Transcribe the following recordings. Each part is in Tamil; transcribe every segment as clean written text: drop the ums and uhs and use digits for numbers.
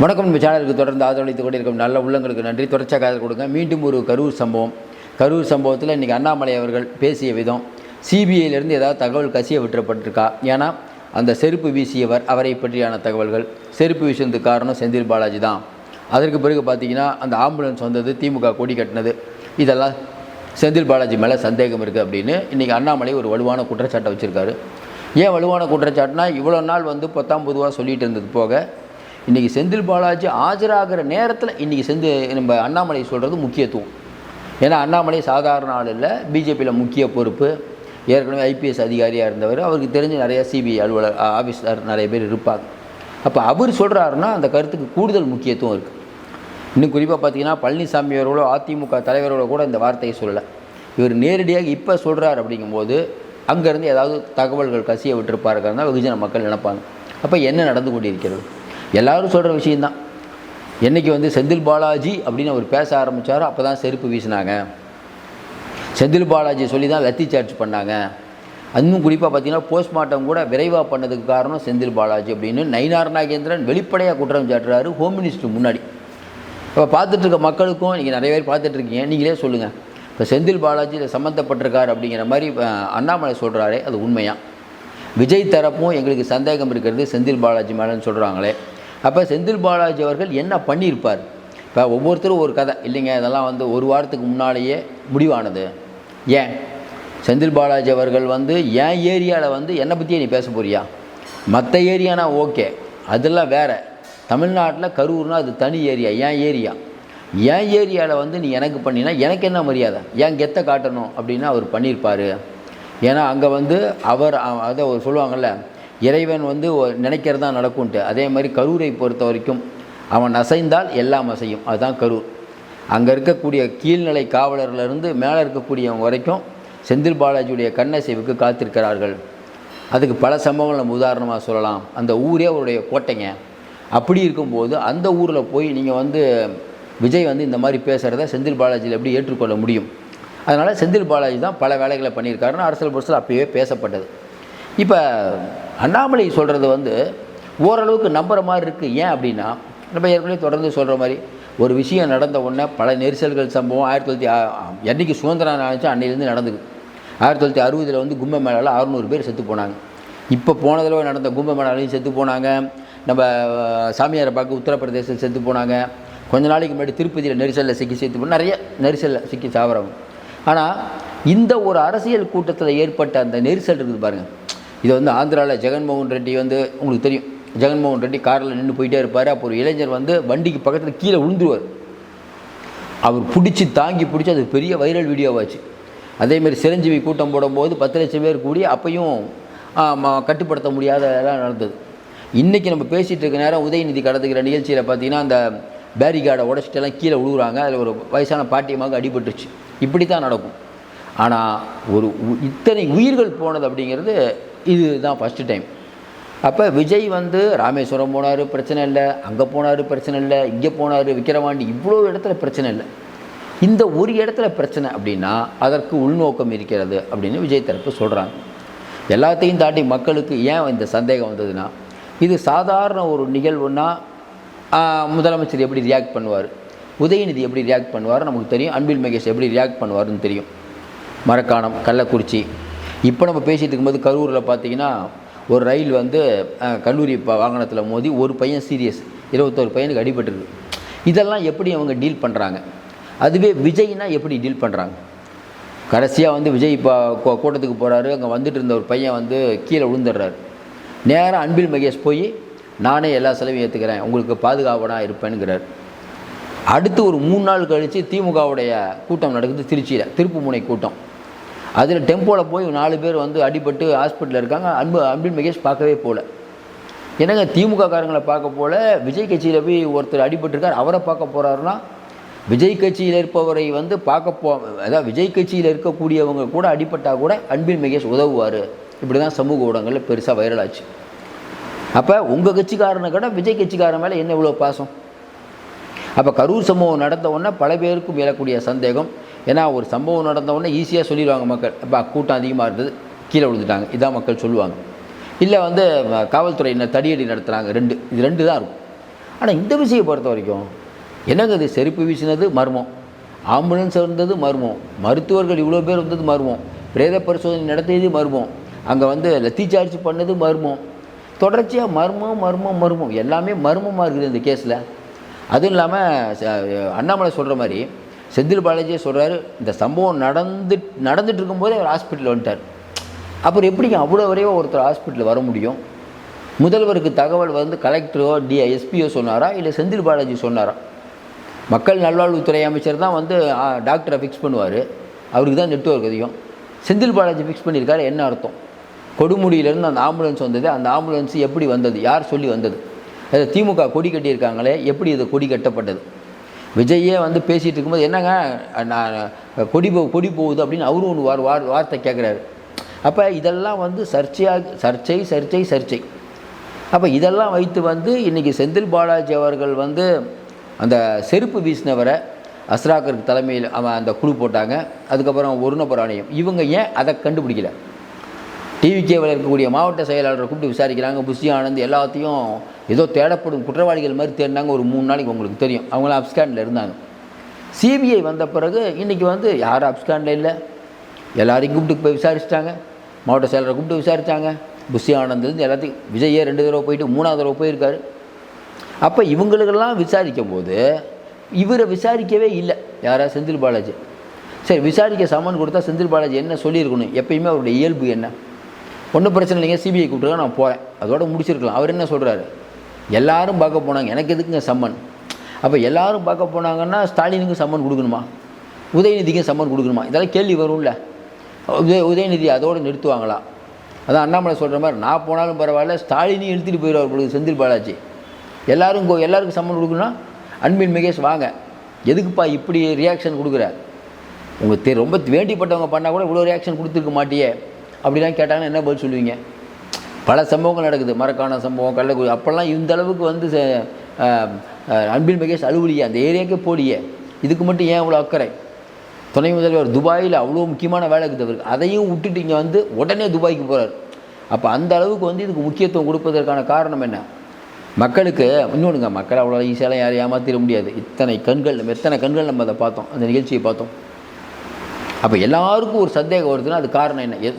வணக்கம். நம்ம சேனலுக்கு தொடர்ந்து ஆதரவளித்துக் கொண்டிருக்கும் நல்ல உள்ளங்களுக்கு நன்றி. தொடர்ச்சியாக ஆதரவு கொடுங்க. மீண்டும் ஒரு கரூர் சம்பவத்தில் இன்றைக்கி அண்ணாமலை அவர்கள் பேசிய விதம், சிபிஐயிலேருந்து ஏதாவது தகவல் கசிய விட்டுறப்பட்டிருக்கா? ஏன்னா அந்த செருப்பு வீசியவர், அவரை பற்றியான தகவல்கள், செருப்பு வீசினதுக்கு காரணம் செந்தில் பாலாஜி தான். அதற்கு பிறகு பார்த்திங்கன்னா அந்த ஆம்புலன்ஸ் வந்தது, திமுக கொடி கட்டினது, இதெல்லாம் செந்தில் பாலாஜி மேலே சந்தேகம் இருக்குது அப்படின்னு இன்றைக்கி அண்ணாமலை ஒரு வலுவான குற்றச்சாட்டை வச்சுருக்காரு. ஏன் வலுவான குற்றச்சாட்டுனா, இவ்வளோ நாள் வந்து பொதுவாக சொல்லிகிட்டு இருந்தது போக, இன்றைக்கி செந்தில் பாலாஜி ஆஜராகிற நேரத்தில் இன்றைக்கி நம்ம அண்ணாமலை சொல்கிறது முக்கியத்துவம். ஏன்னா அண்ணாமலை சாதாரண ஆள் இல்லை, பிஜேபியில் முக்கிய பொறுப்பு, ஏற்கனவே ஐபிஎஸ் அதிகாரியாக இருந்தவர், அவருக்கு தெரிஞ்ச நிறையா சிபிஐ அலுவலர் ஆஃபீஸர் நிறைய பேர் இருப்பாங்க. அப்போ அவர் சொல்கிறாருன்னா அந்த கருத்துக்கு கூடுதல் முக்கியத்துவம் இருக்குது. இன்னும் குறிப்பாக பார்த்தீங்கன்னா பழனிசாமி அவர்களோ அதிமுக தலைவர்களோ கூட இந்த வார்த்தையை சொல்லலை. இவர் நேரடியாக இப்போ சொல்கிறார். அப்படிங்கும்போது அங்கேருந்து ஏதாவது தகவல்கள் கசிய விட்டுருப்பாருக்கிறதா வெகுஜன மக்கள் நினைப்பாங்க. அப்போ என்ன நடந்து கொண்டிருக்கிறது? எல்லோரும் சொல்கிற விஷயந்தான். என்றைக்கு வந்து செந்தில் பாலாஜி அப்படின்னு அவர் பேச ஆரம்பித்தாரோ அப்போ தான் செருப்பு வீசினாங்க. செந்தில் பாலாஜி சொல்லி தான் லத்தி சார்ஜ் பண்ணாங்க. இன்னும் குறிப்பாக பார்த்தீங்கன்னா போஸ்ட்மார்ட்டம் கூட விரைவாக பண்ணதுக்கு காரணம் செந்தில் பாலாஜி அப்படின்னு நயினார் நாகேந்திரன் வெளிப்படையாக குற்றம் சாட்டுறாரு ஹோம் மினிஸ்டர் முன்னாடி. இப்போ பார்த்துட்ருக்க மக்களுக்கும் நீங்கள் நிறைய பேர் பார்த்துட்ருக்கீங்க, நீங்களே சொல்லுங்கள், இப்போ செந்தில் பாலாஜி இதை சம்மந்தப்பட்டிருக்கார் அப்படிங்கிற மாதிரி அண்ணாமலை சொல்கிறாரே, அது உண்மையாக? விஜய் தரப்பும் எங்களுக்கு சந்தேகம் இருக்கிறது செந்தில் பாலாஜி மேலேன்னு சொல்கிறாங்களே. அப்போ செந்தில் பாலாஜி அவர்கள் என்ன பண்ணியிருப்பார்? இப்போ ஒவ்வொருத்தரும் ஒரு கதை இல்லைங்க, இதெல்லாம் வந்து ஒரு வாரத்துக்கு முன்னாலேயே முடிவானது. ஏன் செந்தில் பாலாஜி அவர்கள் வந்து என் ஏரியாவில் வந்து என்னை பற்றியே நீ பேச போறியா? மற்ற ஏரியானா ஓகே, அதெல்லாம் வேறு. தமிழ்நாட்டில் கரூர்னால் அது தனி ஏரியா, என் ஏரியாவில் வந்து நீ எனக்கு பண்ணினா எனக்கு என்ன மரியாதை? ஏன் கெத்தை காட்டணும் அப்படின்னு அவர் பண்ணியிருப்பார். ஏன்னா அங்கே வந்து அவர் அதை சொல்லுவாங்கள்ல, இறைவன் வந்து நினைக்கிறது தான் நடக்கும்ன்ட்டு. அதே மாதிரி கரூரை பொறுத்த வரைக்கும் அவன் அசைந்தால் எல்லாம் அசையும். அதுதான் கரூர். அங்கே இருக்கக்கூடிய கீழ்நிலை காவலர்லேருந்து மேலே இருக்கக்கூடியவங்க வரைக்கும் செந்தில் பாலாஜியுடைய கண்ணசைவுக்கு காத்திருக்கிறார்கள். அதுக்கு பல சம்பவங்கள் நம்ம உதாரணமாக சொல்லலாம். அந்த ஊரே அவருடைய கோட்டைங்க. அப்படி இருக்கும்போது அந்த ஊரில் போய் நீங்கள் வந்து விஜய் வந்து இந்த மாதிரி பேசுகிறத செந்தில் பாலாஜியில் எப்படி ஏற்றுக்கொள்ள முடியும்? அதனால் செந்தில் பாலாஜி தான் பல வேலைகளை பண்ணியிருக்காருன்னு அரசியல் புரட்சியில் அப்பயே பேசப்பட்டது. இப்போ அண்ணாமலை சொல்கிறது வந்து ஓரளவுக்கு நம்புகிற மாதிரி இருக்குது. ஏன் அப்படின்னா, நம்ம ஏற்கனவே தொடர்ந்து சொல்கிற மாதிரி ஒரு விஷயம் நடந்த உடனே பல நெரிசல்கள் சம்பவம் 1900 என்றைக்கு சுதந்திரம் ஆச்சு அன்னையிலேருந்து நடந்துது. 1960 வந்து கும்பமேளாவில் 600 பேர் செத்து போனாங்க. இப்போ போன தடவை நடந்த கும்பமேளாலையும் செத்து போனாங்க. நம்ம சாமியாரை பார்க்க உத்தரப்பிரதேசத்தில் செத்து போனாங்க. கொஞ்ச நாளைக்கு முன்னாடி திருப்பதியில் நெரிசலில் சிக்கி செத்து போன நிறைய நெரிசலில் சிக்கி சாவறவங்க. ஆனால் இந்த ஒரு அரசியல் கூட்டத்தில் ஏற்பட்ட அந்த நெரிசல் இருக்குது பாருங்கள். இது வந்து ஆந்திராவில் ஜெகன்மோகன் ரெட்டி வந்து உங்களுக்கு தெரியும். ஜெகன்மோகன் ரெட்டி காரில் நின்று போயிட்டே இருப்பார். அப்போ ஒரு இளைஞர் வந்து வண்டிக்கு பக்கத்தில் கீழே விழுந்துருவார். அவர் தாங்கி பிடிச்சி அது பெரிய வைரல் வீடியோவாச்சு. அதேமாதிரி சிரஞ்சீவி கூட்டம் போடும்போது 10 லட்சம் பேர் கூடி அப்பையும் கட்டுப்படுத்த முடியாத எல்லாம் நடந்தது. இன்றைக்கி நம்ம பேசிகிட்டு இருக்க நேரம் உதயநிதி கடந்துக்கிற நிகழ்ச்சியில் பார்த்திங்கன்னா அந்த பேரிகார்டை உடச்சிட்டெல்லாம் கீழே விழுகுறாங்க. அதில் ஒரு வயசான பாட்டியமாக அடிபட்டுருச்சு. இப்படி தான் நடக்கும். ஆனால் ஒரு இத்தனை உயிர்கள் போனது அப்படிங்கிறது இதுதான் ஃபஸ்ட்டு டைம். அப்போ விஜய் வந்து ராமேஸ்வரம் போனார், பிரச்சனை இல்லை. அங்கே போனார், பிரச்சனை இல்லை. இங்கே போனார், விக்கிரவாண்டி, இவ்வளோ இடத்துல பிரச்சனை இல்லை. இந்த ஒரு இடத்துல பிரச்சனை அப்படின்னா அதற்கு உள்நோக்கம் இருக்கிறது அப்படின்னு விஜய் தரப்பு சொல்கிறாங்க. எல்லாத்தையும் தாண்டி மக்களுக்கு ஏன் இந்த சந்தேகம் வந்ததுன்னா, இது சாதாரண ஒரு நிகழ்வுன்னா முதலமைச்சர் எப்படி ரியாக்ட் பண்ணுவார், உதயநிதி எப்படி ரியாக்ட் பண்ணுவார் நமக்கு தெரியும். அன்பில் மகேஷ் எப்படி ரியாக்ட் பண்ணுவார்னு தெரியும். மரக்காணம், கள்ளக்குறிச்சி, இப்போ நம்ம பேசிகிட்டு இருக்கும்போது கரூரில் பார்த்திங்கன்னா ஒரு ரயில் வந்து கல்லூரி வாகனத்தில் மோதி ஒரு பையன் சீரியஸ், 21 பையனுக்கு அடிபட்டுருக்கு. இதெல்லாம் எப்படி அவங்க டீல் பண்ணுறாங்க? அதுவே விஜய்னா எப்படி டீல் பண்ணுறாங்க? கடைசியாக வந்து விஜய் இப்போ கூட்டத்துக்கு போகிறாரு. அங்கே வந்துட்டு இருந்த ஒரு பையன் வந்து கீழே விழுந்துடுறாரு. நேராக அன்பில் மகேஷ் போய் நானே எல்லா செலவையும் ஏற்றுக்கிறேன், உங்களுக்கு பாதுகாவனாக இருப்பேனுங்கிறார். அடுத்து ஒரு 3 நாள் கழித்து திமுகவுடைய கூட்டம் நடக்குது திருச்சியில், திருப்புமுனை கூட்டம். அதில் டெம்போவில் போய் 4 பேர் வந்து அடிபட்டு ஹாஸ்பிட்டலில் இருக்காங்க. அன்பில் மகேஷ் பார்க்கவே போகல. என்னங்க திமுக காரங்களை பார்க்க போல, விஜய் கட்சியில் போய் ஒருத்தர் அடிபட்டிருக்கார், அவரை பார்க்க போகிறாருன்னா விஜய் கட்சியில் இருப்பவரை வந்து அதாவது விஜய் கட்சியில் இருக்கக்கூடியவங்க கூட அடிபட்டால் கூட அன்பில் மகேஷ் உதவுவார். இப்படி தான் சமூக ஊடகங்களில் பெருசாக வைரலாச்சு. அப்போ உங்கள் கட்சிக்காரனை கூட விஜய் கட்சிக்காரன் மேலே என்ன இவ்வளோ பாசம்? அப்போ கரூர் சம்பவம் நடந்த உடனே பல பேருக்கும் எழக்கூடிய சந்தேகம். ஏன்னா ஒரு சம்பவம் நடந்த உடனே ஈஸியாக சொல்லிடுவாங்க மக்கள், இப்போ கூட்டம் அதிகமாக இருந்தது, கீழே விழுந்துட்டாங்க, இதான் மக்கள் சொல்லுவாங்க. இல்லை வந்து காவல்துறையினர் தடியடி நடத்துகிறாங்க. இது ரெண்டு தான் இருக்கும். ஆனால் இந்த விஷயம் பொறுத்த வரைக்கும் என்னங்க இது, செருப்பு வீசினது மர்மம், ஆம்புலன்ஸ் வந்தது மர்மம், மருத்துவர்கள் இவ்வளோ பேர் வந்தது மர்மம், பிரேத பரிசோதனை நடத்தியது மர்மம், அங்கே வந்து லத்தி சார்ஜ் பண்ணது மர்மம், தொடர்ச்சியாக மர்மம் மர்மம் மர்மம் எல்லாமே மர்மமாக இருக்குது இந்த கேஸில். அதுவும் இல்லாமல் அண்ணாமலை சொல்கிற மாதிரி செந்தில் பாலாஜியே சொல்கிறாரு, இந்த சம்பவம் நடந்துட்டு இருக்கும்போதே அவர் ஹாஸ்பிட்டலில் வந்துட்டார். அப்புறம் எப்படிங்க அவ்வளோ வரையோ ஒருத்தர் ஹாஸ்பிட்டலில் வர முடியும்? முதல்வருக்கு தகவல் வந்து கலெக்டரோ எஸ்பியோ சொன்னாரா, இல்லை செந்தில் பாலாஜி சொன்னாரா? மக்கள் நல்வாழ்வுத்துறை அமைச்சர் தான் வந்து டாக்டரை ஃபிக்ஸ் பண்ணுவார், அவருக்கு தான் நெட்வொர்க் அதிகம். செந்தில் பாலாஜி ஃபிக்ஸ் பண்ணியிருக்காரு, என்ன அர்த்தம்? கொடுமுடியிலேருந்து அந்த ஆம்புலன்ஸ் வந்தது, அந்த ஆம்புலன்ஸ் எப்படி வந்தது, யார் சொல்லி வந்தது? அதை திமுக கொடி கட்டியிருக்காங்களே, எப்படி இது கொடி கட்டப்பட்டது? விஜயே வந்து பேசிகிட்டு இருக்கும்போது என்னங்க நான் கொடி போகுது அப்படின்னு அவரும் ஒன்று வார்த்தை கேட்குறாரு. அப்போ இதெல்லாம் வந்து சர்ச்சை. அப்போ இதெல்லாம் வைத்து வந்து இன்றைக்கி செந்தில் பாலாஜி அவர்கள் வந்து அந்த செருப்பு வீசினவரை அஸ்ராக்கருக்கு தலைமையில் அவன் அந்த குழு போட்டாங்க. அதுக்கப்புறம் ஒரு நபர் ஆணையம், இவங்க ஏன் அதை கண்டுபிடிக்கல? டிவிகேவில் இருக்கக்கூடிய மாவட்ட செயலாளரை கூப்பிட்டு விசாரிக்கிறாங்க, புஷி ஆனந்த் எல்லாத்தையும் ஏதோ தேடப்படும் குற்றவாளிகள் மாதிரி தேடினாங்க. ஒரு 3 நாளைக்கு உங்களுக்கு தெரியும், அவங்களாம் அப்ஸ்காண்டில் இருந்தாங்க. சிபிஐ வந்த பிறகு இன்றைக்கி வந்து யாரும் அப்ஸ்காண்டில் இல்லை, எல்லாரையும் கூப்பிட்டு போய் விசாரிச்சிட்டாங்க, மாவட்ட செயலரை கூப்பிட்டு விசாரித்தாங்க. புஷி ஆனந்த் எல்லாத்தையும் விஜயே 2 தடவை போயிட்டு 3ஆவது தடவை போயிருக்காரு. அப்போ இவங்களுக்கெல்லாம் விசாரிக்கும் போது இவரை விசாரிக்கவே இல்லை, யாரா செந்தில் பாலாஜி. சரி, விசாரிக்க சம்மன் கொடுத்தா செந்தில் பாலாஜி என்ன சொல்லியிருக்கணும்? எப்பயுமே அவருடைய இயல்பு என்ன? ஒன்றும் பிரச்சனை இல்லைங்க, சிபிஐ கூப்பிட்டுருங்க, நான் போகிறேன், அதோட முடிச்சிருக்கலாம். அவர் என்ன சொல்கிறாரு? எல்லாரும் பார்க்க போனாங்க, எனக்கு எதுக்குங்க சம்மன்? அப்போ எல்லாரும் பார்க்க போனாங்கன்னா ஸ்டாலினுக்கு சம்மன் கொடுக்கணுமா, உதயநிதிக்கும் சம்மன் கொடுக்கணுமா? இதெல்லாம் கேள்வி வரும்ல. உதயநிதி அதோடு நிறுத்துவாங்களா? அதான் அண்ணாமலை சொல்கிற மாதிரி, நான் போனாலும் பரவாயில்ல, ஸ்டாலினையும் இழுத்துட்டு போயிடுவார் பொழுது செந்தில் பாலாஜி. எல்லாருக்கும் சம்மன் கொடுக்கணும்னா அன்பில் மகேஷ் வாங்க, எதுக்குப்பா இப்படி ரியாக்ஷன் கொடுக்குற? உங்களுக்கு ரொம்ப வேண்டிப்பட்டவங்க பண்ணால் கூட இவ்வளோ ரியாக்ஷன் கொடுத்துருக்க மாட்டியே அப்படிலாம் கேட்டாங்கன்னா என்ன பதில் சொல்லுவீங்க? பல சம்பவங்கள் நடக்குது, மரக்கான சம்பவம், கள்ளக்குடி, அப்போல்லாம் இந்த அளவுக்கு வந்து அன்பில் மகேஷ் அலுவலியே, அந்த ஏரியாவுக்கே போலியே, இதுக்கு மட்டும் ஏன் இவ்வளோ அக்கறை? துணை முதல்வர் துபாயில் அவ்வளோ முக்கியமான வேலை இருக்குது அவருக்கு, அதையும் விட்டுட்டு இங்கே வந்து உடனே துபாய்க்கு போகிறார். அப்போ அந்த அளவுக்கு வந்து இதுக்கு முக்கியத்துவம் கொடுப்பதற்கான காரணம் என்ன? மக்களுக்கு இன்னொன்றுங்க, மக்கள் அவ்வளோ ஈஸியாலாம் யாரையும் ஏமாற்றிட முடியாது. எத்தனை கண்கள் நம்ம அதை பார்த்தோம், அந்த நிகழ்ச்சியை பார்த்தோம். அப்போ எல்லாருக்கும் ஒரு சந்தேகம் வருதுன்னா அது காரணம் என்ன?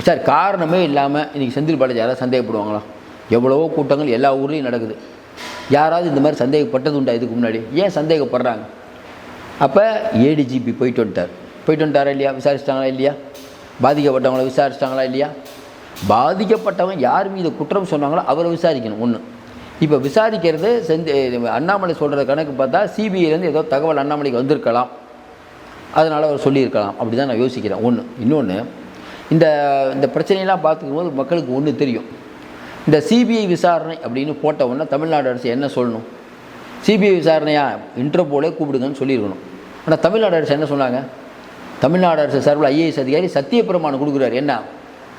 சார், காரணமே இல்லாமல் இன்றைக்கி செந்தில் பாலாஜி யாராவது சந்தேகப்படுவாங்களா? எவ்வளவோ கூட்டங்கள் எல்லா ஊர்லேயும் நடக்குது, யாராவது இந்த மாதிரி சந்தேகப்பட்டது உண்டா இதுக்கு முன்னாடி? ஏன் சந்தேகப்படுறாங்க? அப்போ ஏடிஜிபி போயிட்டு வந்துட்டாரா இல்லையா? விசாரிச்சிட்டாங்களா இல்லையா? பாதிக்கப்பட்டவங்கள விசாரிச்சிட்டாங்களா இல்லையா? பாதிக்கப்பட்டவங்க யார் மீது குற்றம் சொன்னாங்களோ அவரை விசாரிக்கணும் ஒன்று. இப்போ விசாரிக்கிறது அண்ணாமலை சொல்கிற கணக்கு பார்த்தா சிபிஐலேருந்து ஏதோ தகவல் அண்ணாமலைக்கு வந்திருக்கலாம், அதனால் அவர் சொல்லியிருக்கலாம், அப்படி தான் நான் யோசிக்கிறேன். ஒன்று. இன்னொன்று, இந்த பிரச்சனையெல்லாம் பார்த்துக்கும் போது மக்களுக்கு ஒன்று தெரியும். இந்த சிபிஐ விசாரணை அப்படின்னு போட்ட உடனே தமிழ்நாடு அரசு என்ன சொல்லணும்? சிபிஐ விசாரணையா இன்டர்போலே கூப்பிடுங்கன்னு சொல்லியிருக்கணும். ஆனால் தமிழ்நாடு அரசு என்ன சொன்னாங்க? தமிழ்நாடு அரசு சார்பில் ஐஏஎஸ் அதிகாரி சத்தியப்பிரமாணம் கொடுக்குறாரு, என்ன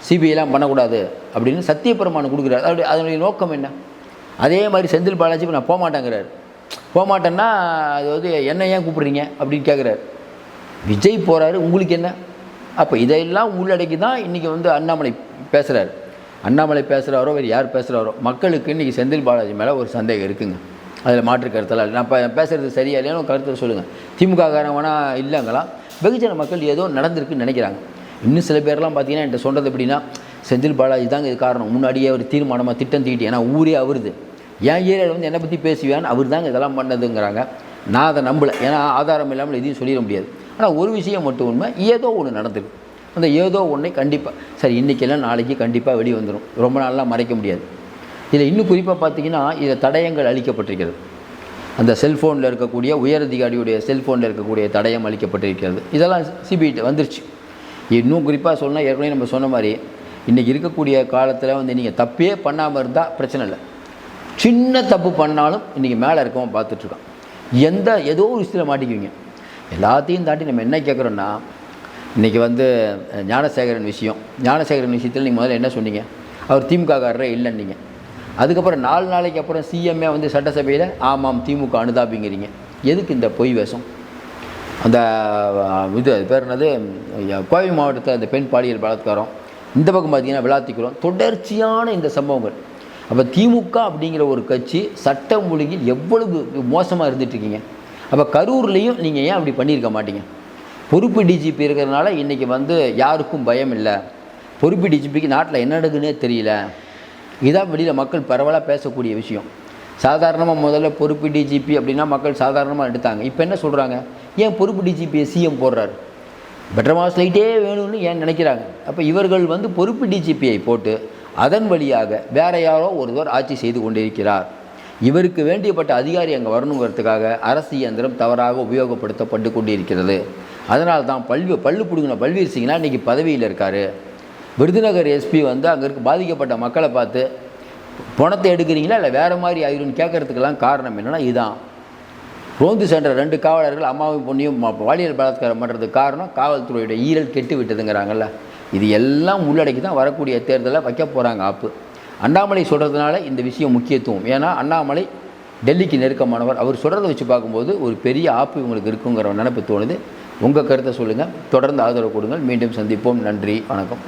சிபிஐலாம் பண்ணக்கூடாது அப்படின்னு சத்தியப்பிரமாணம் கொடுக்குறாரு. அதனுடைய நோக்கம் என்ன? அதே மாதிரி செந்தில் பாலாஜி நான் போகமாட்டேங்கிறார். போகமாட்டேன்னா அது வந்து என்ன ஏன் கூப்பிட்றீங்க அப்படின்னு கேட்குறாரு. விஜய் போகிறாரு, உங்களுக்கு என்ன? அப்போ இதையெல்லாம் உள்ளடக்கி தான் இன்றைக்கி வந்து அண்ணாமலை பேசுகிறாரு. அண்ணாமலை பேசுகிறாரோ வேறு யார் பேசுகிறாரோ, மக்களுக்கு இன்றைக்கி செந்தில் பாலாஜி மேலே ஒரு சந்தேகம் இருக்குங்க. அதில் மாற்று கருத்தெல்லாம் நான் பேசுகிறது சரியா இல்லையானு கருத்தை சொல்லுங்கள். திமுக காரன் வேணால் இல்லைங்களாம், வெகுஜன மக்கள் ஏதோ நடந்திருக்குன்னு நினைக்கிறாங்க. இன்னும் சில பேர்லாம் பார்த்தீங்கன்னா என்கிட்ட சொல்கிறது எப்படின்னா, செந்தில் பாலாஜி தாங்க இது காரணம், முன்னாடியே அவர் தீர்மானமாக திட்டம் தீட்டி, ஏன்னா ஊரே அவருது, என் ஏரியாவில் வந்து என்னை பற்றி பேசுவேன்னு அவர் தாங்க இதெல்லாம் பண்ணதுங்கிறாங்க. நான் அதை நம்பலை, ஏன்னா ஆதாரம் இல்லாமல் எதையும் சொல்லிட முடியாது. ஆனால் ஒரு விஷயம் மட்டும் உண்மை, ஏதோ ஒன்று நடந்துருக்கு. அந்த ஏதோ ஒன்றை கண்டிப்பாக சரி இன்றைக்கெல்லாம் நாளைக்கு கண்டிப்பாக வெளியே வந்துடும், ரொம்ப நாளெலாம் மறைக்க முடியாது. இதில் இன்னும் குறிப்பாக பார்த்திங்கன்னா இதில் தடயங்கள் அளிக்கப்பட்டிருக்கிறது. அந்த செல்ஃபோனில் இருக்கக்கூடிய உயரதிகாரியுடைய செல்ஃபோனில் இருக்கக்கூடிய தடயம் அளிக்கப்பட்டிருக்கிறது. இதெல்லாம் சிபிஐ வந்துருச்சு. இன்னும் குறிப்பாக சொன்னால் ஏற்கனவே நம்ம சொன்ன மாதிரி இன்றைக்கி இருக்கக்கூடிய காலத்தில் வந்து நீங்கள் தப்பே பண்ணாமல் இருந்தால் பிரச்சனை இல்லை, சின்ன தப்பு பண்ணாலும் இன்றைக்கி மேலே இருக்கவன் பார்த்துட்ருக்கான். ஏதோ ஒரு விஷயத்தில் மாட்டிக்குவீங்க. எல்லாத்தையும் தாண்டி நம்ம என்ன கேட்குறோன்னா, இன்றைக்கி வந்து ஞானசேகரன் விஷயத்தில் நீங்கள் முதல்ல என்ன சொன்னீங்க? அவர் திமுககாரரே இல்லைன்னீங்க. அதுக்கப்புறம் 4 நாளைக்கு அப்புறம் சிஎம்ஏ வந்து சட்டசபையில் ஆமாம் திமுக அனுதாபிங்கிறீங்க. எதுக்கு இந்த பொய் வேஷம்? அந்த இது பேர் என்னது, கோவை மாவட்டத்தில் அந்த பெண் பாலியல் பலாத்காரம், இந்த பக்கம் பார்த்திங்கன்னா விளாத்திக்குளம், தொடர்ச்சியான இந்த சம்பவங்கள். அப்போ திமுக அப்படிங்கிற ஒரு கட்சி சட்டம் ஒழுங்கில் எவ்வளவு மோசமாக இருந்துகிட்ருக்கீங்க. அப்போ கரூர்லேயும் நீங்கள் ஏன் அப்படி பண்ணியிருக்க மாட்டீங்க? பொறுப்பு டிஜிபி இருக்கிறதுனால இன்றைக்கி யாருக்கும் பயம் இல்லை. பொறுப்பு டிஜிபிக்கு நாட்டில் என்ன நடக்குதுன்னே தெரியல. இதான் வெளியில் மக்கள் பரவலாக பேசக்கூடிய விஷயம். சாதாரணமாக முதல்ல பொறுப்பு டிஜிபி அப்படின்னா மக்கள் சாதாரணமாக எடுத்தாங்க. இப்போ என்ன சொல்கிறாங்க, ஏன் பொறுப்பு டிஜிபியை சிஎம் போடுறாரு, பெட்டர் மாஸ் லைட்டே வேணும்னு ஏன் நினைக்கிறாங்க. அப்போ இவர்கள் பொறுப்பு டிஜிபியை போட்டு அதன் வழியாக வேறு யாரோ ஒருவர் ஆட்சி செய்து கொண்டிருக்கிறார். இவருக்கு வேண்டியப்பட்ட அதிகாரி அங்கே வரணுங்கிறதுக்காக அரசு இயந்திரம் தவறாக உபயோகப்படுத்தப்பட்டு கொண்டிருக்கிறது. அதனால தான் பல்லு பிடுங்கின பல்வீர் சிங்னா இன்றைக்கி பதவியில் இருக்கார். விருதுநகர் எஸ்பி அங்கே இருக்க பாதிக்கப்பட்ட மக்களை பார்த்து பணத்தை எடுக்கிறீங்களா இல்லை வேறு மாதிரி ஆயிரும்னு கேட்குறதுக்கெல்லாம் காரணம் என்னென்னா இதுதான். ரோந்து சென்ற 2 காவலர்கள் அம்மாவும் பொண்ணையும் பாலியல் பலாத்காரம் பண்ணுறதுக்கு காரணம் காவல்துறையுடைய ஈரல் கெட்டு விட்டதுங்கிறாங்கல்ல. இது எல்லாம் உள்ளடக்கி தான் வரக்கூடிய தேர்தலில் வைக்க போகிறாங்க ஆப்பு. அண்ணாமலை சொல்கிறதுனால இந்த விஷயம் முக்கியத்துவம். ஏன்னா அண்ணாமலை டெல்லிக்கு நெருக்கமானவர். அவர் சொல்கிறத வச்சு பார்க்கும்போது ஒரு பெரிய ஆப்பு இவங்களுக்கு இருக்குங்கிற நினைப்பு தோணுது. உங்கள் கருத்தை சொல்லுங்கள். தொடர்ந்து ஆதரவு கொடுங்கள். மீண்டும் சந்திப்போம். நன்றி, வணக்கம்.